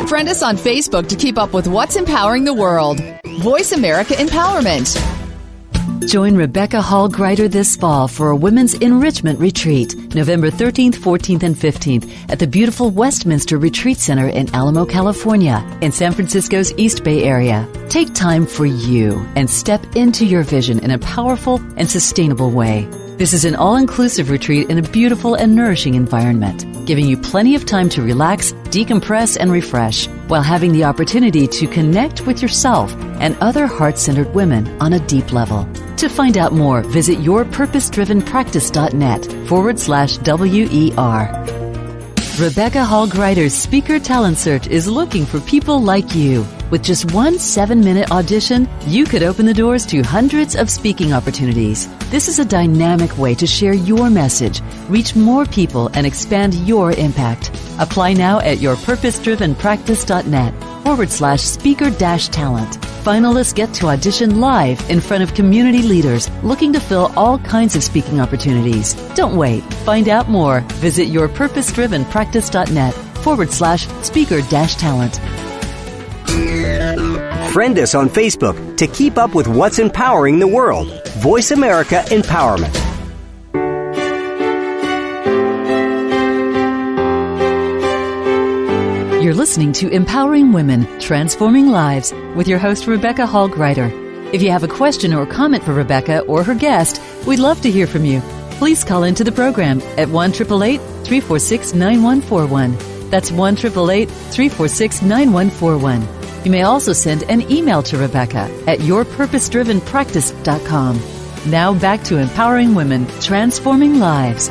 Friend us on Facebook to keep up with what's empowering the world. Voice America Empowerment. Join Rebecca Hall Greider this fall for a Women's Enrichment Retreat, November 13th, 14th, and 15th at the beautiful Westminster Retreat Center in Alamo, California, in San Francisco's East Bay area. Take time for you and step into your vision in a powerful and sustainable way. This is an all-inclusive retreat in a beautiful and nourishing environment, giving you plenty of time to relax, decompress, and refresh, while having the opportunity to connect with yourself and other heart-centered women on a deep level. To find out more, visit yourpurposedrivenpractice.net/WER. Rebecca Hall Greider's Speaker Talent Search is looking for people like you. With just one 7-minute audition, you could open the doors to hundreds of speaking opportunities. This is a dynamic way to share your message, reach more people, and expand your impact. Apply now at yourpurposedrivenpractice.net/speaker-talent. Finalists get to audition live in front of community leaders looking to fill all kinds of speaking opportunities. Don't wait. Find out more. Visit yourpurposedrivenpractice.net/speaker-talent. Friend us on Facebook to keep up with what's empowering the world. Voice America Empowerment. You're listening to Empowering Women, Transforming Lives with your host, Rebecca Hall Greider. If you have a question or comment for Rebecca or her guest, we'd love to hear from you. Please call into the program at 1-888-346-9141. That's 1-888-346-9141. You may also send an email to Rebecca at yourpurposedrivenpractice.com. Now back to Empowering Women, Transforming Lives.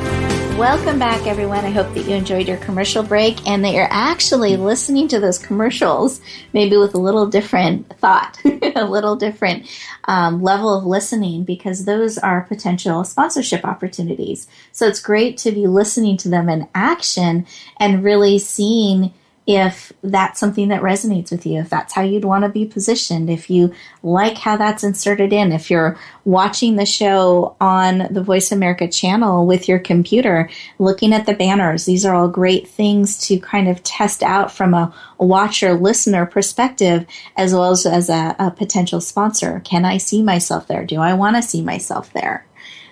Welcome back, everyone. I hope that you enjoyed your commercial break and that you're actually listening to those commercials maybe with a little different thought, a little different level of listening, because those are potential sponsorship opportunities. So it's great to be listening to them in action and really seeing if that's something that resonates with you, if that's how you'd want to be positioned, if you like how that's inserted in, if you're watching the show on the Voice America channel with your computer, looking at the banners. These are all great things to kind of test out from a watcher-listener perspective, as well as a potential sponsor. Can I see myself there? Do I want to see myself there?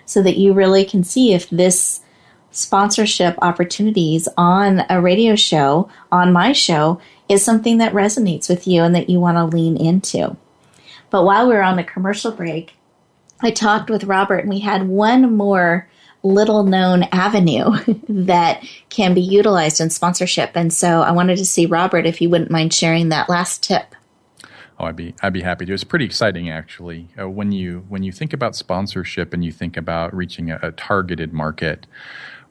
So that you really can see if this sponsorship opportunities on a radio show, on my show, is something that resonates with you and that you want to lean into. But while we were on the commercial break, I talked with Robert and we had one more little known avenue that can be utilized in sponsorship. And so I wanted to see, Robert, if you wouldn't mind sharing that last tip. Oh, I'd be happy to. It's pretty exciting, actually. When you think about sponsorship and you think about reaching a targeted market,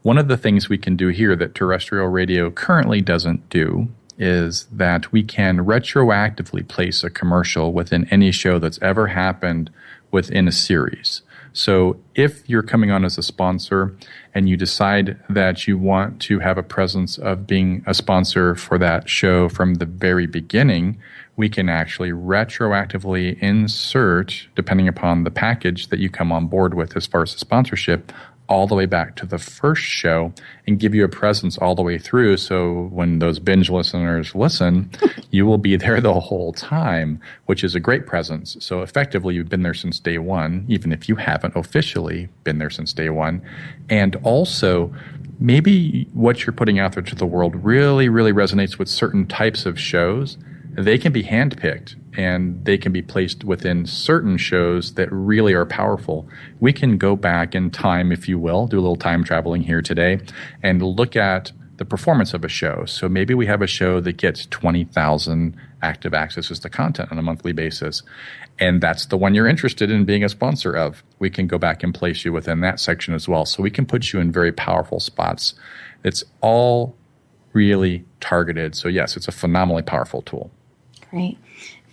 one of the things we can do here that terrestrial radio currently doesn't do is that we can retroactively place a commercial within any show that's ever happened within a series. So if you're coming on as a sponsor and you decide that you want to have a presence of being a sponsor for that show from the very beginning, we can actually retroactively insert, depending upon the package that you come on board with as far as the sponsorship, all the way back to the first show and give you a presence all the way through. So when those binge listeners listen, you will be there the whole time, which is a great presence. So effectively, you've been there since day one, even if you haven't officially been there since day one. And also, maybe what you're putting out there to the world really, really resonates with certain types of shows. They can be handpicked and they can be placed within certain shows that really are powerful. We can go back in time, if you will, do a little time traveling here today, and look at the performance of a show. So maybe we have a show that gets 20,000 active accesses to content on a monthly basis, and that's the one you're interested in being a sponsor of. We can go back and place you within that section as well. So we can put you in very powerful spots. It's all really targeted. So yes, it's a phenomenally powerful tool. Great.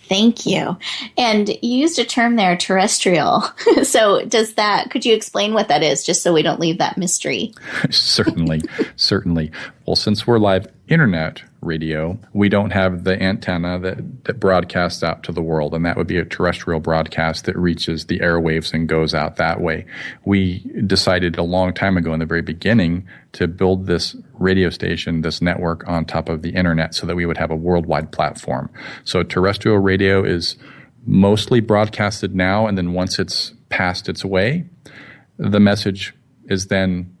Thank you. And you used a term there, terrestrial. So could you explain what that is, just so we don't leave that mystery? Certainly. Well, since we're live internet radio, we don't have the antenna that broadcasts out to the world, and that would be a terrestrial broadcast that reaches the airwaves and goes out that way. We decided a long time ago in the very beginning to build this radio station, this network on top of the internet so that we would have a worldwide platform. So terrestrial radio is mostly broadcasted now, and then once it's passed its way, the message is then,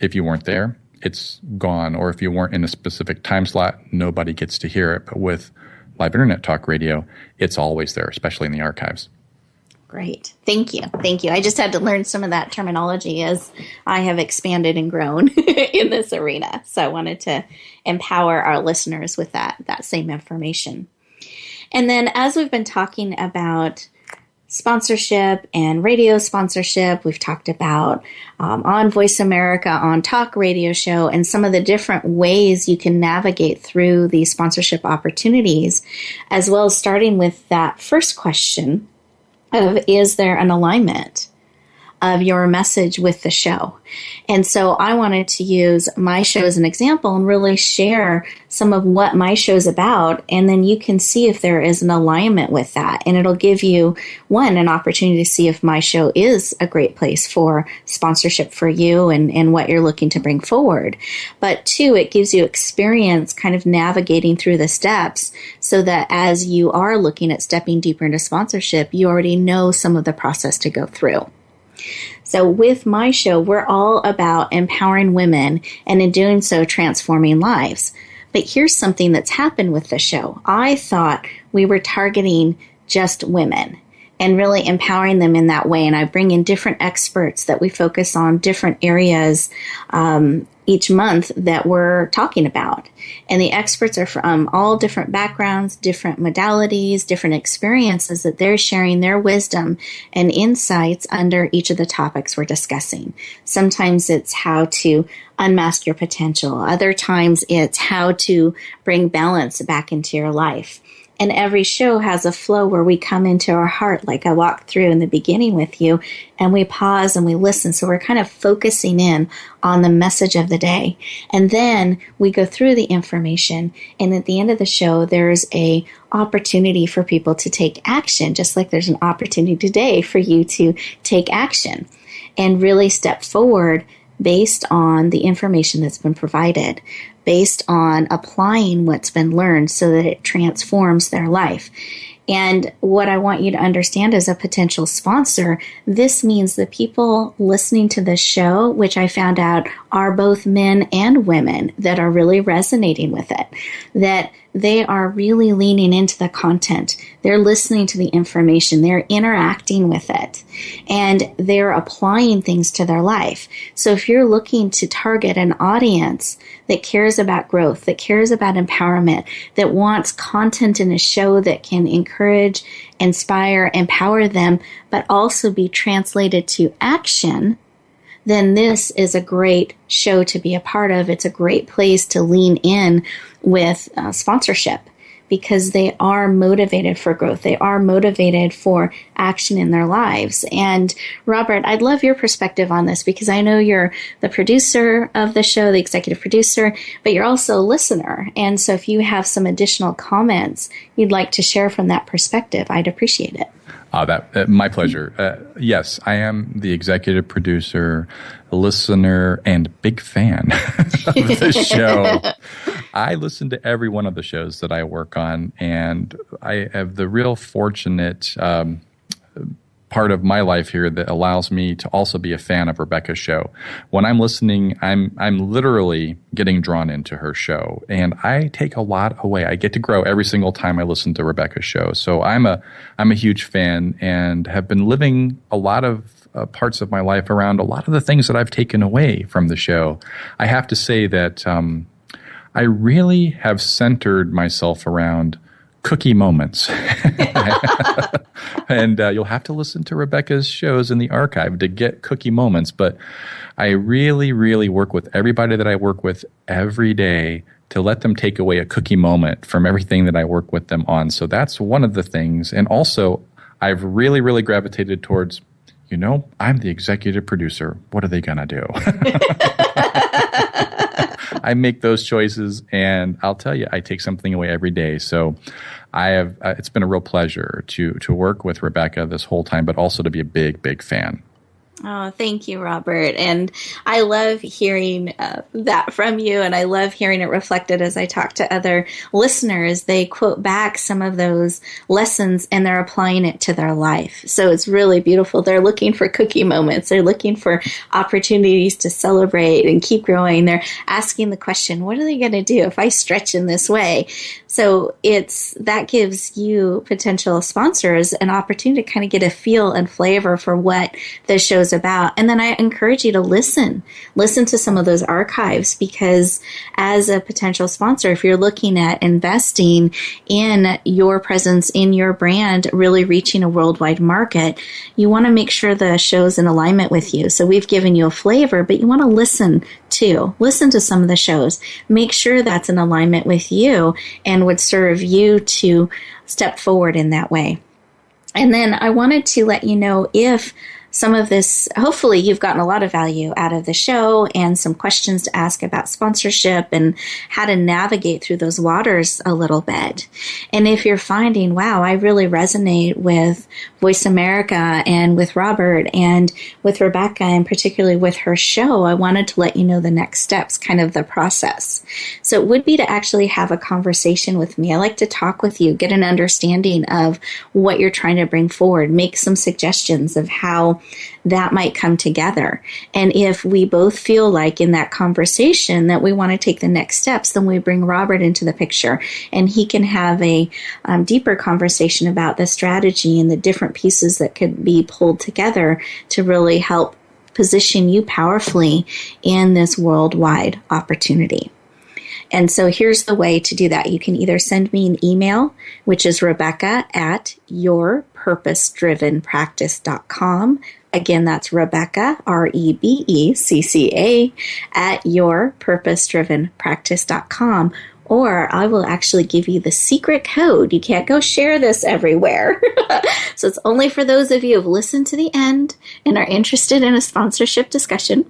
if you weren't there, it's gone, or if you weren't in a specific time slot, nobody gets to hear it. But with live internet talk radio, it's always there, especially in the archives. Great. Thank you. I just had to learn some of that terminology as I have expanded and grown in this arena. So I wanted to empower our listeners with that same information. And then as we've been talking about sponsorship and radio sponsorship, we've talked about on Voice America, on Talk Radio Show, and some of the different ways you can navigate through these sponsorship opportunities, as well as starting with that first question of, is there an alignment of your message with the show? And so I wanted to use my show as an example and really share some of what my show's about, and then you can see if there is an alignment with that. And it'll give you, one, an opportunity to see if my show is a great place for sponsorship for you and what you're looking to bring forward. But two, it gives you experience kind of navigating through the steps so that as you are looking at stepping deeper into sponsorship, you already know some of the process to go through. So with my show, we're all about empowering women and in doing so, transforming lives. But here's something that's happened with the show. I thought we were targeting just women and really empowering them in that way. And I bring in different experts that we focus on different areas each month that we're talking about. And the experts are from all different backgrounds, different modalities, different experiences that they're sharing their wisdom and insights under each of the topics we're discussing. Sometimes it's how to unmask your potential. Other times it's how to bring balance back into your life. And every show has a flow where we come into our heart, like I walked through in the beginning with you, and we pause and we listen. So we're kind of focusing in on the message of the day. And then we go through the information. And at the end of the show, there's a opportunity for people to take action, just like there's an opportunity today for you to take action and really step forward based on the information that's been provided, based on applying what's been learned so that it transforms their life. And what I want you to understand as a potential sponsor, this means the people listening to this show, which I found out are both men and women that are really resonating with it, that they are really leaning into the content. They're listening to the information. They're interacting with it. And they're applying things to their life. So if you're looking to target an audience that cares about growth, that cares about empowerment, that wants content in a show that can encourage, inspire, empower them, but also be translated to action, then this is a great show to be a part of. It's a great place to lean in with sponsorship because they are motivated for growth. They are motivated for action in their lives. And Robert, I'd love your perspective on this because I know you're the producer of the show, the executive producer, but you're also a listener. And so if you have some additional comments you'd like to share from that perspective, I'd appreciate it. My pleasure. Yes, I am the executive producer, listener, and big fan of the show. I listen to every one of the shows that I work on, and I have the real fortunate part of my life here that allows me to also be a fan of Rebecca's show. When I'm listening, I'm literally getting drawn into her show, and I take a lot away. I get to grow every single time I listen to Rebecca's show. So I'm a huge fan and have been living a lot of parts of my life around a lot of the things that I've taken away from the show. I have to say that I really have centered myself around cookie moments. And you'll have to listen to Rebecca's shows in the archive to get cookie moments. But I really, really work with everybody that I work with every day to let them take away a cookie moment from everything that I work with them on. So that's one of the things. And also, I've really, really gravitated towards, I'm the executive producer. What are they going to do? I make those choices, and I'll tell you, I take something away every day. So I have. It's been a real pleasure to work with Rebecca this whole time, but also to be a big, big fan. Oh, thank you, Robert. And I love hearing that from you. And I love hearing it reflected as I talk to other listeners. They quote back some of those lessons and they're applying it to their life. So it's really beautiful. They're looking for cookie moments. They're looking for opportunities to celebrate and keep growing. They're asking the question, what are they going to do if I stretch in this way? So that gives you potential sponsors an opportunity to kind of get a feel and flavor for what the show's about. And then I encourage you to listen to some of those archives, because as a potential sponsor, if you're looking at investing in your presence, in your brand, really reaching a worldwide market, you want to make sure the show's in alignment with you. So we've given you a flavor, but you want to listen to some of the shows. Make sure that's in alignment with you and would serve you to step forward in that way. And then I wanted to let you know, if some of this, hopefully you've gotten a lot of value out of the show and some questions to ask about sponsorship and how to navigate through those waters a little bit. And if you're finding, wow, I really resonate with Voice America and with Robert and with Rebecca, and particularly with her show, I wanted to let you know the next steps, kind of the process. So it would be to actually have a conversation with me. I like to talk with you, get an understanding of what you're trying to bring forward, make some suggestions of how that might come together. And if we both feel like in that conversation that we want to take the next steps, then we bring Robert into the picture and he can have a deeper conversation about the strategy and the different pieces that could be pulled together to really help position you powerfully in this worldwide opportunity. And so here's the way to do that. You can either send me an email, which is Rebecca@yourpurposedrivenpractice.com. Again, that's Rebecca, REBECCA, @yourpurposedrivenpractice.com. Or I will actually give you the secret code. You can't go share this everywhere. So it's only for those of you who have listened to the end and are interested in a sponsorship discussion.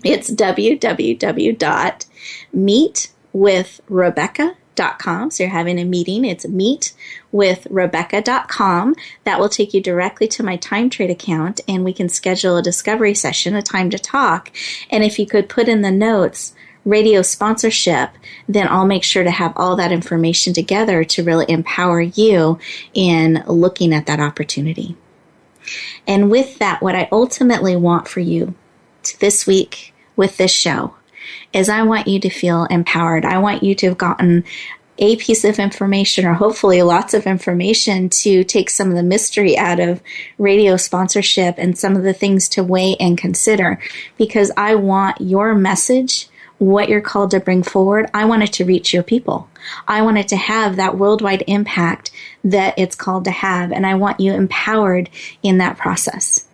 It's www.meetwithrebecca.com. So you're having a meeting. It's meetwithrebecca.com. That will take you directly to my TimeTrade account, and we can schedule a discovery session, a time to talk. And if you could put in the notes radio sponsorship, then I'll make sure to have all that information together to really empower you in looking at that opportunity. And with that, what I ultimately want for you this week with this show is I want you to feel empowered. I want you to have gotten a piece of information, or hopefully lots of information, to take some of the mystery out of radio sponsorship and some of the things to weigh and consider, because I want your message, what you're called to bring forward, I want it to reach your people. I want it to have that worldwide impact that it's called to have, and I want you empowered in that process.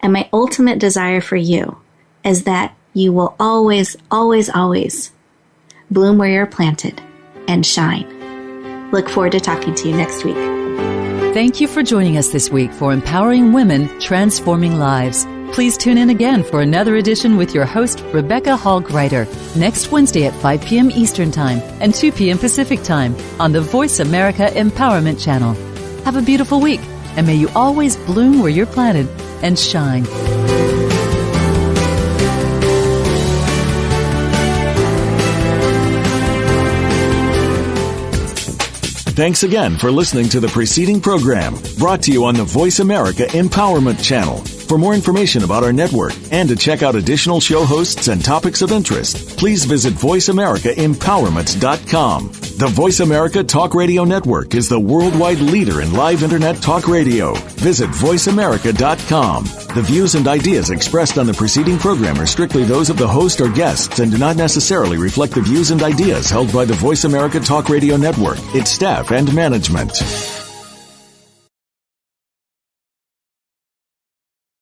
And my ultimate desire for you is that you will always, always, always bloom where you're planted and shine. Look forward to talking to you next week. Thank you for joining us this week for Empowering Women, Transforming Lives. Please tune in again for another edition with your host, Rebecca Hall-Gruyter, next Wednesday at 5 p.m. Eastern Time and 2 p.m. Pacific Time on the Voice America Empowerment Channel. Have a beautiful week, and may you always bloom where you're planted and shine. Thanks again for listening to the preceding program, brought to you on the Voice America Empowerment Channel. For more information about our network and to check out additional show hosts and topics of interest, please visit VoiceAmericaEmpowerment.com. The Voice America Talk Radio Network is the worldwide leader in live Internet talk radio. Visit VoiceAmerica.com. The views and ideas expressed on the preceding program are strictly those of the host or guests and do not necessarily reflect the views and ideas held by the Voice America Talk Radio Network, its staff, and management.